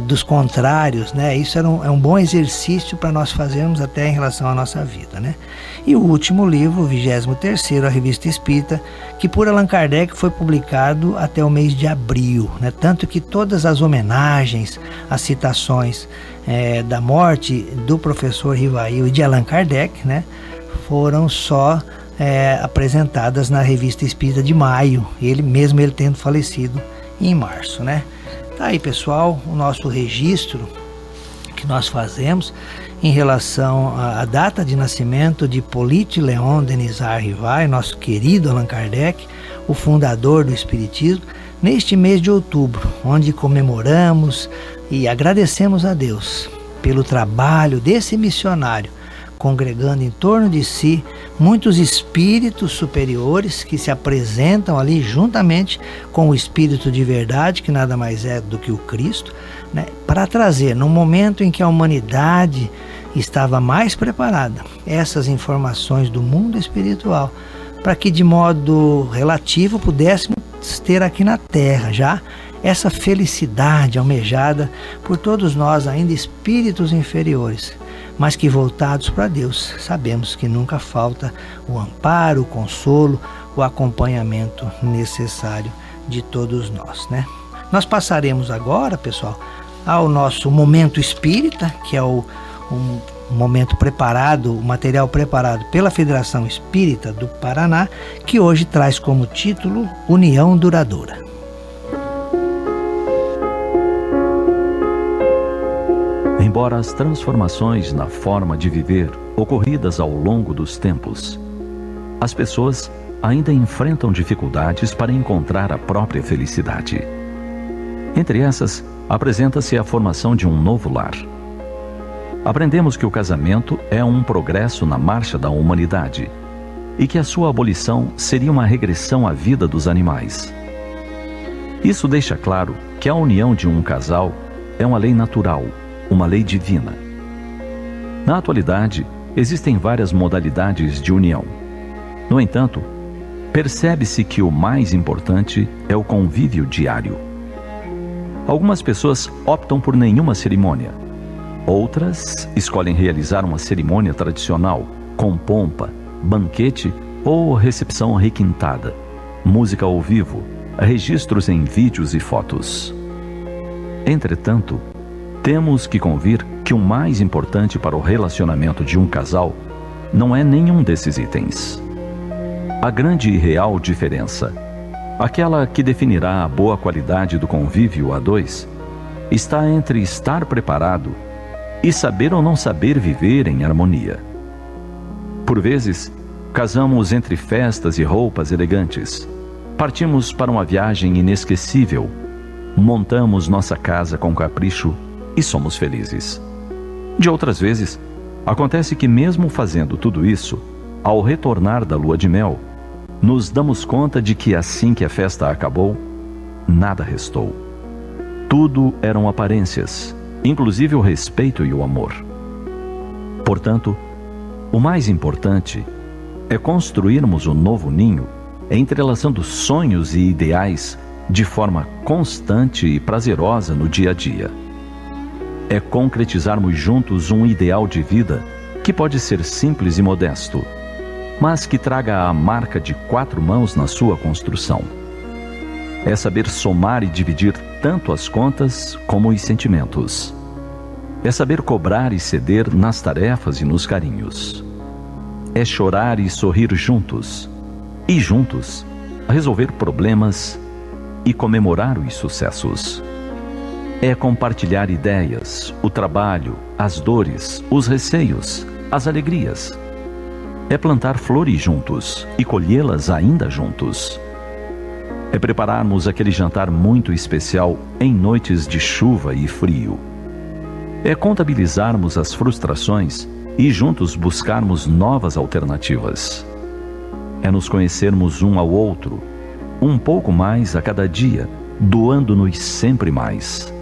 Speaker 2: dos contrários, né? Isso é um bom exercício para nós fazermos até em relação à nossa vida, né? E o último livro, o 23º, a Revista Espírita, que por Allan Kardec foi publicado até o mês de abril, né? Tanto que todas as homenagens, as citações da morte do professor Rivail e de Allan Kardec, né, foram só apresentadas na Revista Espírita de maio, ele tendo falecido em março, né? Tá aí, pessoal, o nosso registro que nós fazemos em relação à data de nascimento de Hippolyte Léon Denisard Rivail, nosso querido Allan Kardec, o fundador do Espiritismo, neste mês de outubro, onde comemoramos e agradecemos a Deus pelo trabalho desse missionário, congregando em torno de si muitos espíritos superiores que se apresentam ali juntamente com o Espírito de verdade, que nada mais é do que o Cristo, né, para trazer, no momento em que a humanidade estava mais preparada, essas informações do mundo espiritual, para que de modo relativo pudéssemos ter aqui na Terra já essa felicidade almejada por todos nós, ainda espíritos inferiores, mas que voltados para Deus, sabemos que nunca falta o amparo, o consolo, o acompanhamento necessário de todos nós, né? Nós passaremos agora, pessoal, ao nosso momento espírita, que é um momento preparado, o material preparado pela Federação Espírita do Paraná, que hoje traz como título União Duradoura.
Speaker 4: Embora as transformações na forma de viver ocorridas ao longo dos tempos, as pessoas ainda enfrentam dificuldades para encontrar a própria felicidade. Entre essas, apresenta-se a formação de um novo lar. Aprendemos que o casamento é um progresso na marcha da humanidade e que a sua abolição seria uma regressão à vida dos animais. Isso deixa claro que a união de um casal é uma lei natural, uma lei divina. Na atualidade, existem várias modalidades de união. No entanto, percebe-se que o mais importante é o convívio diário. Algumas pessoas optam por nenhuma cerimônia. Outras escolhem realizar uma cerimônia tradicional, com pompa, banquete ou recepção requintada, música ao vivo, registros em vídeos e fotos. Entretanto, temos que convir que o mais importante para o relacionamento de um casal não é nenhum desses itens. A grande e real diferença, aquela que definirá a boa qualidade do convívio a dois, está entre estar preparado e saber ou não saber viver em harmonia. Por vezes, casamos entre festas e roupas elegantes. Partimos para uma viagem inesquecível. Montamos nossa casa com capricho e somos felizes. De outras vezes, acontece que mesmo fazendo tudo isso, ao retornar da lua de mel, nos damos conta de que assim que a festa acabou, nada restou. Tudo eram aparências, inclusive o respeito e o amor. Portanto, o mais importante é construirmos um novo ninho, entrelaçando sonhos e ideais de forma constante e prazerosa no dia a dia. É concretizarmos juntos um ideal de vida que pode ser simples e modesto, mas que traga a marca de 4 mãos na sua construção. É saber somar e dividir tanto as contas como os sentimentos. É saber cobrar e ceder nas tarefas e nos carinhos. É chorar e sorrir juntos, e juntos resolver problemas e comemorar os sucessos. É compartilhar ideias, o trabalho, as dores, os receios, as alegrias. É plantar flores juntos e colhê-las ainda juntos. É prepararmos aquele jantar muito especial em noites de chuva e frio. É contabilizarmos as frustrações e juntos buscarmos novas alternativas. É nos conhecermos um ao outro, um pouco mais a cada dia, doando-nos sempre mais.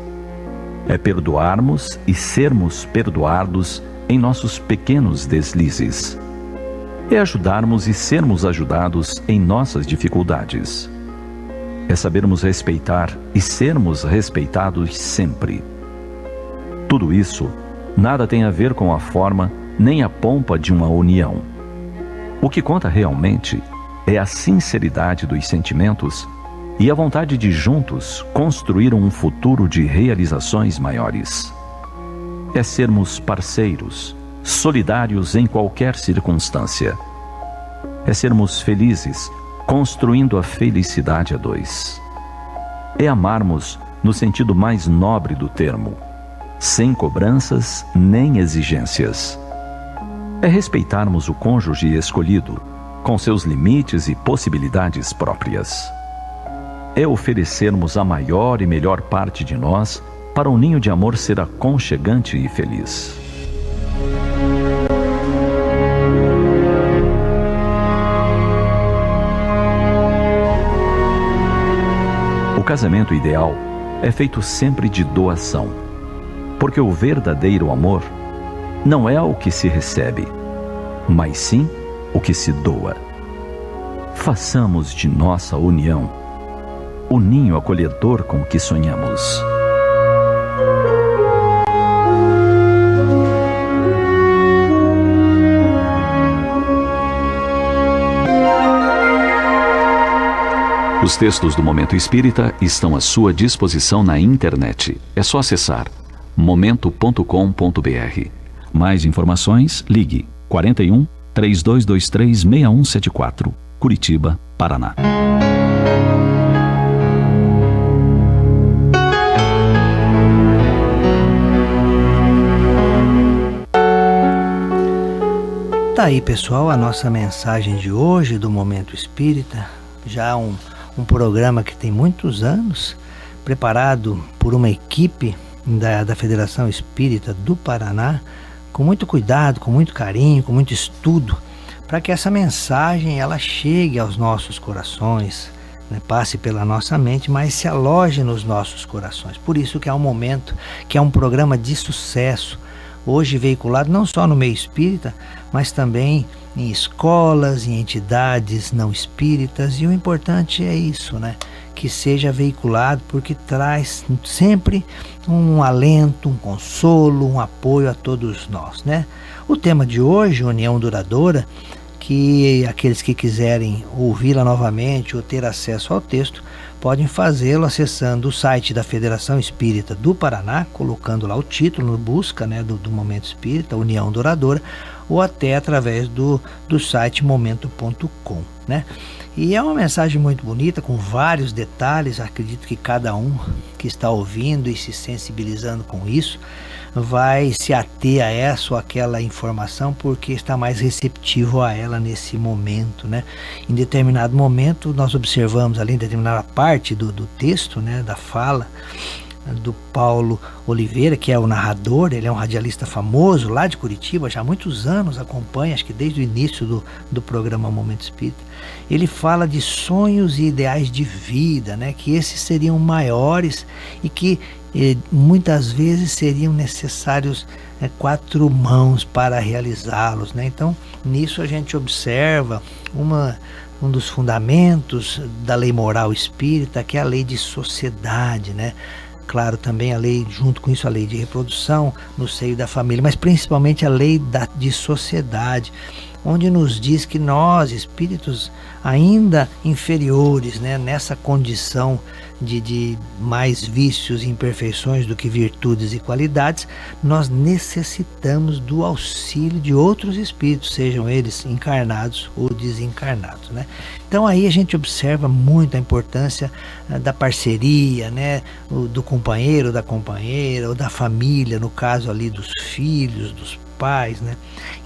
Speaker 4: É perdoarmos e sermos perdoados em nossos pequenos deslizes. É ajudarmos e sermos ajudados em nossas dificuldades. É sabermos respeitar e sermos respeitados sempre. Tudo isso nada tem a ver com a forma nem a pompa de uma união. O que conta realmente é a sinceridade dos sentimentos e a vontade de juntos construir um futuro de realizações maiores. É sermos parceiros, solidários em qualquer circunstância. É sermos felizes, construindo a felicidade a dois. É amarmos no sentido mais nobre do termo, sem cobranças nem exigências. É respeitarmos o cônjuge escolhido, com seus limites e possibilidades próprias. É oferecermos a maior e melhor parte de nós para um ninho de amor ser aconchegante e feliz. O casamento ideal é feito sempre de doação, porque o verdadeiro amor não é o que se recebe, mas sim o que se doa. Façamos de nossa união o ninho acolhedor com que sonhamos. Os textos do Momento Espírita estão à sua disposição na internet. É só acessar momento.com.br. Mais informações, ligue 41 3223 6174, Curitiba, Paraná.
Speaker 2: Tá aí, pessoal, a nossa mensagem de hoje do Momento Espírita. Já um programa que tem muitos anos, preparado por uma equipe da Federação Espírita do Paraná, com muito cuidado, com muito carinho, com muito estudo, para que essa mensagem ela chegue aos nossos corações, né, passe pela nossa mente, mas se aloje nos nossos corações. Por isso que é um momento, que é um programa de sucesso, hoje veiculado não só no meio espírita, mas também em escolas, em entidades não espíritas, e o importante é isso, né? Que seja veiculado, porque traz sempre um alento, um consolo, um apoio a todos nós, né? O tema de hoje, União Duradoura, que aqueles que quiserem ouvi-la novamente ou ter acesso ao texto, podem fazê-lo acessando o site da Federação Espírita do Paraná, colocando lá o título no busca, né, do Momento Espírita, União Duradoura, ou até através do site momento.com, né? E é uma mensagem muito bonita, com vários detalhes. Acredito que cada um que está ouvindo e se sensibilizando com isso vai se ater a essa ou aquela informação, porque está mais receptivo a ela nesse momento, né? Em determinado momento nós observamos ali, em determinada parte do texto, né, da fala do Paulo Oliveira, que é o narrador, ele é um radialista famoso lá de Curitiba, já há muitos anos acompanha, acho que desde o início do programa Momento Espírita. Ele fala de sonhos e ideais de vida, né, que esses seriam maiores e que muitas vezes seriam necessários 4 mãos para realizá-los, né? Então, nisso a gente observa um dos fundamentos da lei moral espírita, que é a lei de sociedade, né? Claro, também a lei, junto com isso, a lei de reprodução no seio da família, mas principalmente a lei de sociedade, onde nos diz que nós, espíritos ainda inferiores, né, nessa condição de mais vícios e imperfeições do que virtudes e qualidades, nós necessitamos do auxílio de outros espíritos, sejam eles encarnados ou desencarnados, né? Então aí a gente observa muito a importância da parceria, né, do companheiro, da companheira, ou da família, no caso ali dos filhos, dos pais, né?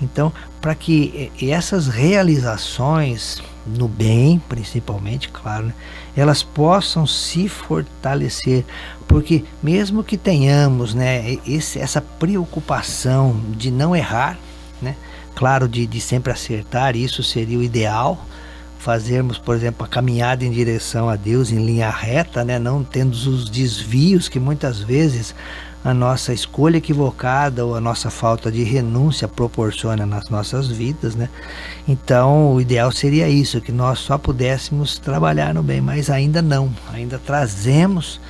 Speaker 2: Então, para que essas realizações no bem, principalmente, claro, né, elas possam se fortalecer, porque mesmo que tenhamos, né, essa preocupação de não errar, né, claro, de sempre acertar, isso seria o ideal, fazermos, por exemplo, a caminhada em direção a Deus em linha reta, né, não tendo os desvios que muitas vezes a nossa escolha equivocada ou a nossa falta de renúncia proporciona nas nossas vidas, né? Então, o ideal seria isso, que nós só pudéssemos trabalhar no bem, mas ainda não, ainda trazemos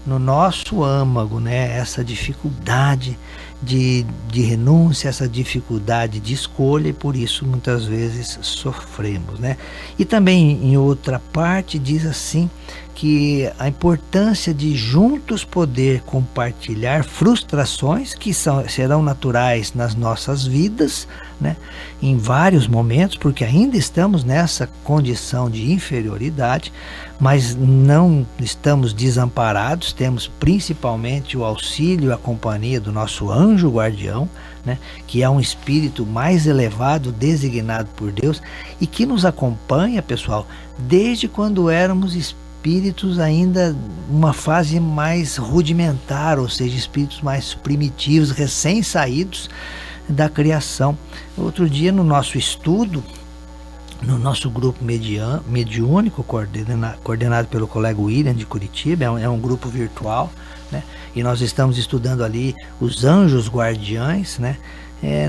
Speaker 2: no nosso âmago, né, essa dificuldade de renúncia, essa dificuldade de escolha, e por isso muitas vezes sofremos, né? E também em outra parte diz assim, que a importância de juntos poder compartilhar frustrações que serão naturais nas nossas vidas, né, em vários momentos, porque ainda estamos nessa condição de inferioridade, mas não estamos desamparados, temos principalmente o auxílio e a companhia do nosso anjo guardião, né, que é um espírito mais elevado, designado por Deus, e que nos acompanha, pessoal, desde quando éramos espíritos ainda uma fase mais rudimentar, ou seja, espíritos mais primitivos, recém-saídos da criação. Outro dia, no nosso estudo, no nosso grupo mediúnico, coordenado pelo colega William de Curitiba, é um grupo virtual, né? E nós estamos estudando ali os anjos guardiães, né?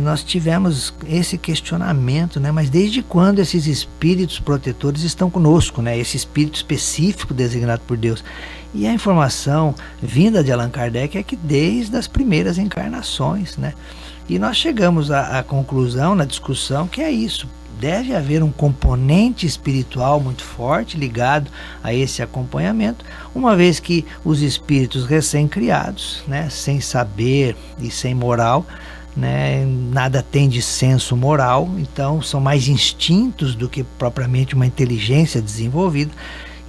Speaker 2: Nós tivemos esse questionamento, né? Mas desde quando esses espíritos protetores estão conosco, né? Esse espírito específico designado por Deus. E a informação vinda de Allan Kardec é que desde as primeiras encarnações, né? E nós chegamos à conclusão na discussão que é isso. Deve haver um componente espiritual muito forte ligado a esse acompanhamento, uma vez que os espíritos recém-criados, né, sem saber e sem moral, né, nada tem de senso moral, então são mais instintos do que propriamente uma inteligência desenvolvida.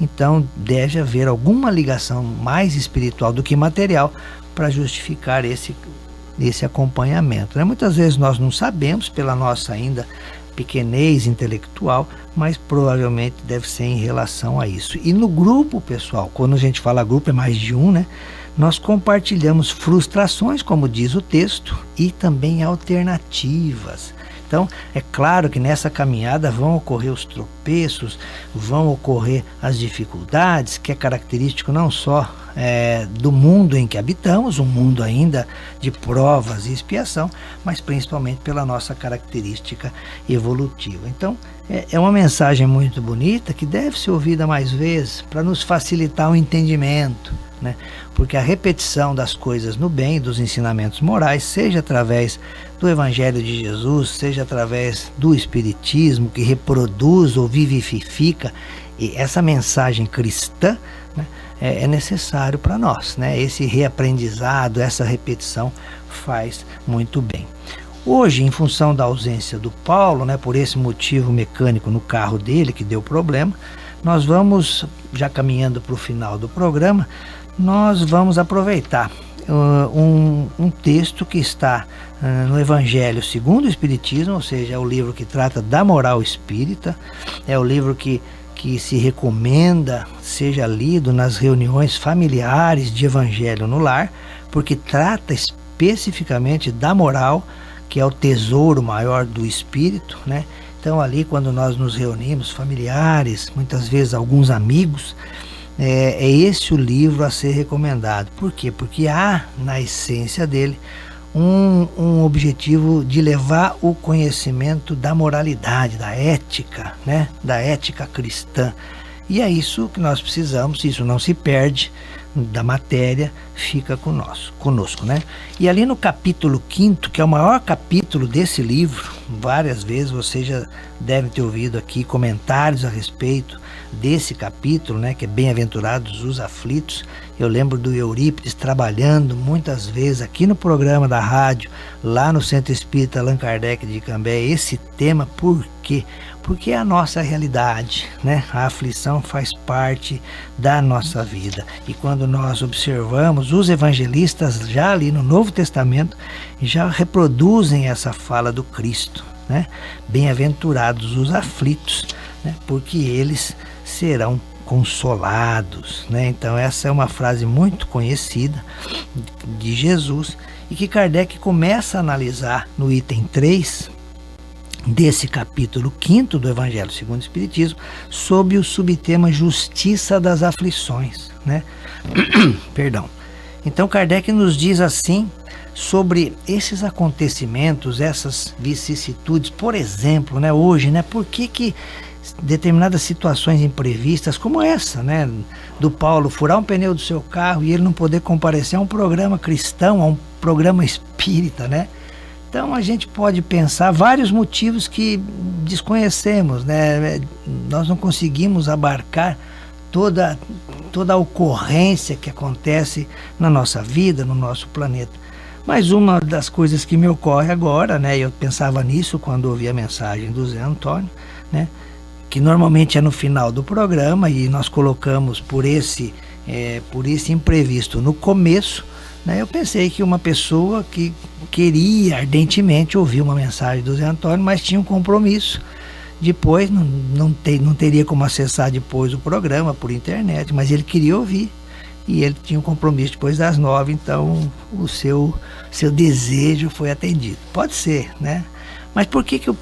Speaker 2: Então deve haver alguma ligação mais espiritual do que material para justificar esse acompanhamento, né? Muitas vezes nós não sabemos pela nossa ainda pequenez intelectual, mas provavelmente deve ser em relação a isso. E no grupo, pessoal, quando a gente fala grupo é mais de um, né? Nós compartilhamos frustrações, como diz o texto, e também alternativas. Então, é claro que nessa caminhada vão ocorrer os tropeços, vão ocorrer as dificuldades, que é característico não só do mundo em que habitamos, um mundo ainda de provas e expiação, mas principalmente pela nossa característica evolutiva. Então, é uma mensagem muito bonita que deve ser ouvida mais vezes para nos facilitar o entendimento, né? Porque a repetição das coisas no bem, dos ensinamentos morais, seja através do Evangelho de Jesus, seja através do Espiritismo, que reproduz ou vivifica essa mensagem cristã, né? É necessário para nós, né? Esse reaprendizado, essa repetição faz muito bem. Hoje, em função da ausência do Paulo, né, por esse motivo mecânico no carro dele que deu problema, nós vamos, já caminhando para o final do programa, nós vamos aproveitar um texto que está no Evangelho segundo o Espiritismo, ou seja, é o livro que trata da moral espírita, é o livro que se recomenda seja lido nas reuniões familiares de Evangelho no lar, porque trata especificamente da moral, que é o tesouro maior do espírito, né? Então ali quando nós nos reunimos, familiares, muitas vezes alguns amigos, é esse o livro a ser recomendado. Por quê? Porque há na essência dele um objetivo de levar o conhecimento da moralidade, da ética, né? Da ética cristã. E é isso que nós precisamos, isso não se perde da matéria, fica conosco, né? E ali no capítulo 5º, que é o maior capítulo desse livro, várias vezes vocês já devem ter ouvido aqui comentários a respeito desse capítulo, né, que é Bem-aventurados os aflitos. Eu lembro do Eurípides trabalhando muitas vezes aqui no programa da rádio, lá no Centro Espírita Allan Kardec de Cambé, esse tema. Por quê? Porque é a nossa realidade, né? A aflição faz parte da nossa vida. E quando nós observamos, os evangelistas já ali no Novo Testamento já reproduzem essa fala do Cristo, né? Bem-aventurados os aflitos, né? Porque eles serão consolados, né? Então essa é uma frase muito conhecida de Jesus e que Kardec começa a analisar no item 3 desse capítulo 5º do Evangelho segundo o Espiritismo, sob o subtema Justiça das Aflições, né? Perdão. Então Kardec nos diz assim sobre esses acontecimentos, essas vicissitudes, por exemplo, né, hoje, né, por que determinadas situações imprevistas como essa, né, do Paulo furar um pneu do seu carro e ele não poder comparecer a um programa cristão, a um programa espírita, né? Então a gente pode pensar vários motivos que desconhecemos, né? Nós não conseguimos abarcar toda a ocorrência que acontece na nossa vida, no nosso planeta. Mas uma das coisas que me ocorre agora, né, eu pensava nisso quando ouvi a mensagem do Zé Antônio, né, que normalmente é no final do programa e nós colocamos por esse imprevisto no começo, né, eu pensei que uma pessoa que queria ardentemente ouvir uma mensagem do Zé Antônio, mas tinha um compromisso. Depois não teria como acessar depois o programa por internet, mas ele queria ouvir e ele tinha um compromisso depois das 9, então o seu desejo foi atendido. Pode ser, né? Mas por que eu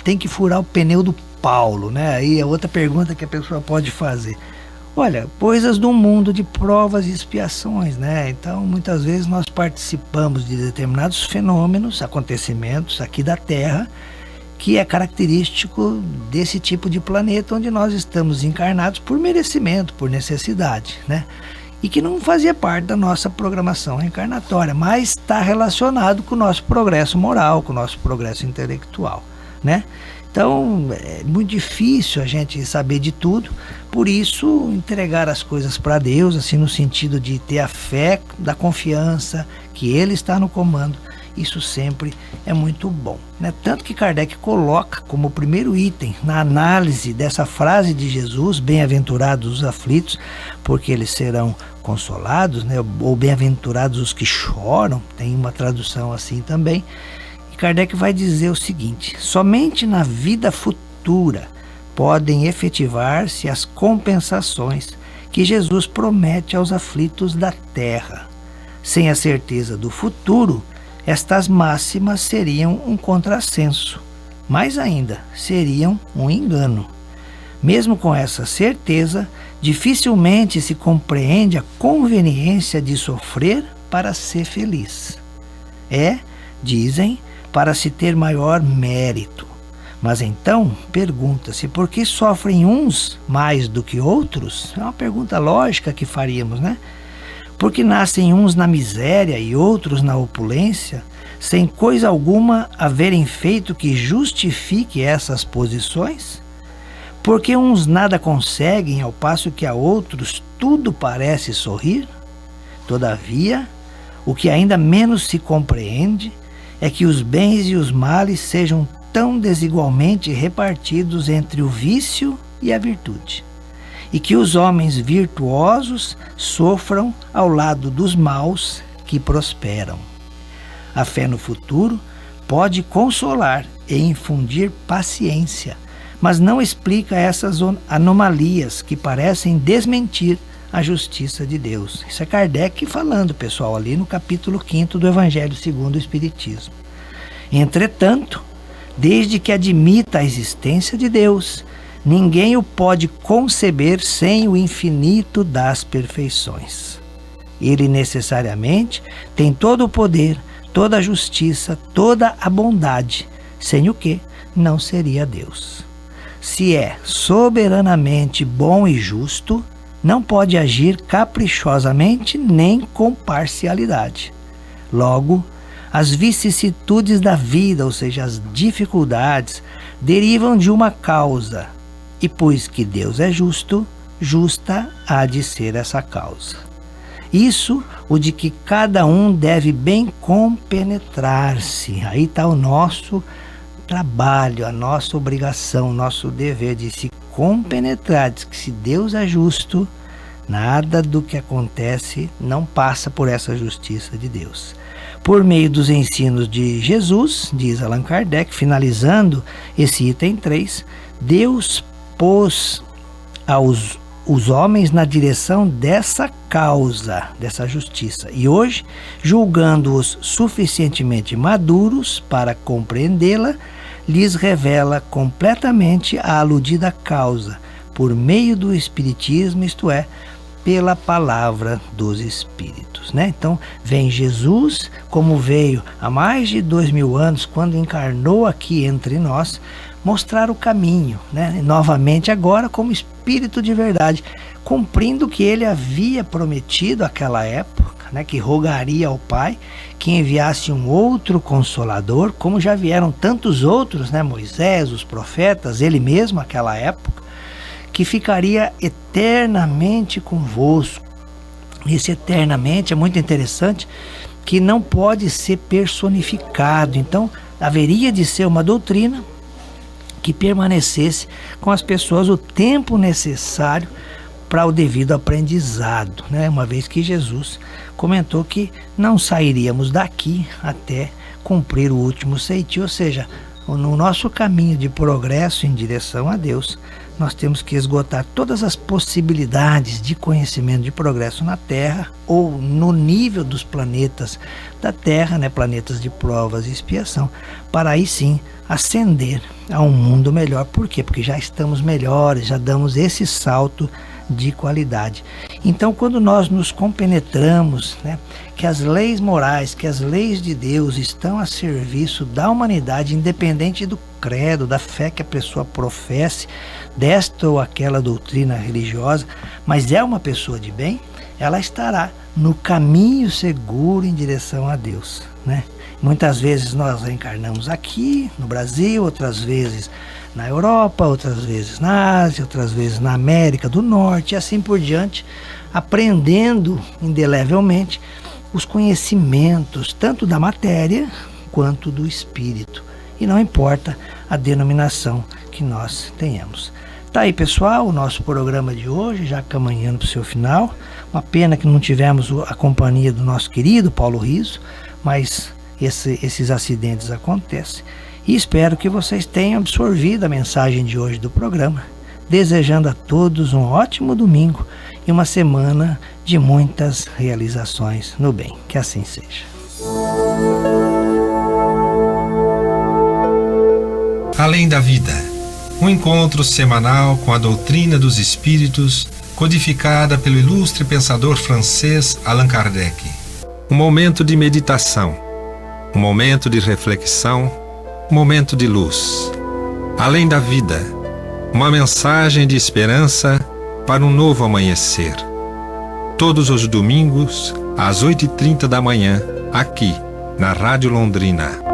Speaker 2: tenho que furar o pneu do Paulo, né? Aí é outra pergunta que a pessoa pode fazer. Olha, coisas do mundo de provas e expiações, né? Então, muitas vezes nós participamos de determinados fenômenos, acontecimentos aqui da Terra, que é característico desse tipo de planeta onde nós estamos encarnados por merecimento, por necessidade, né? E que não fazia parte da nossa programação reencarnatória, mas está relacionado com o nosso progresso moral, com o nosso progresso intelectual, né? Então é muito difícil a gente saber de tudo, por isso entregar as coisas para Deus, assim, no sentido de ter a fé da confiança que Ele está no comando, isso sempre é muito bom, né? Tanto que Kardec coloca como primeiro item na análise dessa frase de Jesus, bem-aventurados os aflitos, porque eles serão consolados, né? Ou bem-aventurados os que choram, tem uma tradução assim também. Kardec vai dizer o seguinte: somente na vida futura podem efetivar-se as compensações que Jesus promete aos aflitos da terra. Sem a certeza do futuro, estas máximas seriam um contrassenso, mais ainda, seriam um engano. Mesmo com essa certeza, dificilmente se compreende a conveniência de sofrer para ser feliz. Dizem, para se ter maior mérito. Mas então, pergunta-se, por que sofrem uns mais do que outros? É uma pergunta lógica que faríamos, né? Porque nascem uns na miséria e outros na opulência, sem coisa alguma haverem feito que justifique essas posições? Porque uns nada conseguem, ao passo que a outros tudo parece sorrir? Todavia, o que ainda menos se compreende é que os bens e os males sejam tão desigualmente repartidos entre o vício e a virtude, e que os homens virtuosos sofram ao lado dos maus que prosperam. A fé no futuro pode consolar e infundir paciência, mas não explica essas anomalias que parecem desmentir a justiça de Deus. Isso é Kardec falando, pessoal, ali no capítulo 5º do Evangelho segundo o Espiritismo. Entretanto, desde que admita a existência de Deus, ninguém o pode conceber sem o infinito das perfeições. Ele necessariamente tem todo o poder, toda a justiça, toda a bondade, sem o que não seria Deus. Se é soberanamente bom e justo, não pode agir caprichosamente nem com parcialidade. Logo, as vicissitudes da vida, ou seja, as dificuldades, derivam de uma causa, e pois que Deus é justo, justa há de ser essa causa. Isso, o de que cada um deve bem compenetrar-se. Aí está o nosso trabalho, a nossa obrigação, o nosso dever de se compenetrar, de que se Deus é justo, nada do que acontece não passa por essa justiça de Deus. Por meio dos ensinos de Jesus, diz Allan Kardec, finalizando esse item 3, Deus pôs os homens na direção dessa causa, dessa justiça. E hoje, julgando-os suficientemente maduros para compreendê-la, lhes revela completamente a aludida causa, por meio do Espiritismo, isto é, pela palavra dos Espíritos, né? Então, vem Jesus, como veio há mais de 2000 anos, quando encarnou aqui entre nós, mostrar o caminho, né? Novamente agora como Espírito de verdade, cumprindo o que ele havia prometido àquela época, né? Que rogaria ao Pai que enviasse um outro Consolador, como já vieram tantos outros, né? Moisés, os profetas, ele mesmo naquela época, que ficaria eternamente convosco. Esse eternamente é muito interessante, que não pode ser personificado. Então, haveria de ser uma doutrina que permanecesse com as pessoas o tempo necessário para o devido aprendizado, né? Uma vez que Jesus comentou que não sairíamos daqui até cumprir o último ceitil, ou seja, no nosso caminho de progresso em direção a Deus, nós temos que esgotar todas as possibilidades de conhecimento de progresso na Terra ou no nível dos planetas da Terra, né, planetas de provas e expiação, para aí sim ascender a um mundo melhor. Por quê? Porque já estamos melhores, já damos esse salto de qualidade. Então, quando nós nos compenetramos, né, que as leis morais, que as leis de Deus estão a serviço da humanidade, independente do credo, da fé que a pessoa professe, desta ou aquela doutrina religiosa, mas é uma pessoa de bem, ela estará no caminho seguro em direção a Deus, né? Muitas vezes nós reencarnamos aqui no Brasil, outras vezes na Europa, outras vezes na Ásia, outras vezes na América do Norte e assim por diante, aprendendo indelevelmente os conhecimentos tanto da matéria quanto do espírito. E não importa a denominação que nós tenhamos. Tá aí, pessoal, o nosso programa de hoje, já caminhando para o seu final. Uma pena que não tivemos a companhia do nosso querido Paulo Riso, mas esses acidentes acontecem. E espero que vocês tenham absorvido a mensagem de hoje do programa, desejando a todos um ótimo domingo e uma semana de muitas realizações no bem. Que assim seja.
Speaker 1: Além da vida, um encontro semanal com a doutrina dos espíritos, codificada pelo ilustre pensador francês Allan Kardec. Um momento de meditação, um momento de reflexão, um momento de luz. Além da vida, uma mensagem de esperança para um novo amanhecer. Todos os domingos, às 8h30 da manhã, aqui, na Rádio Londrina.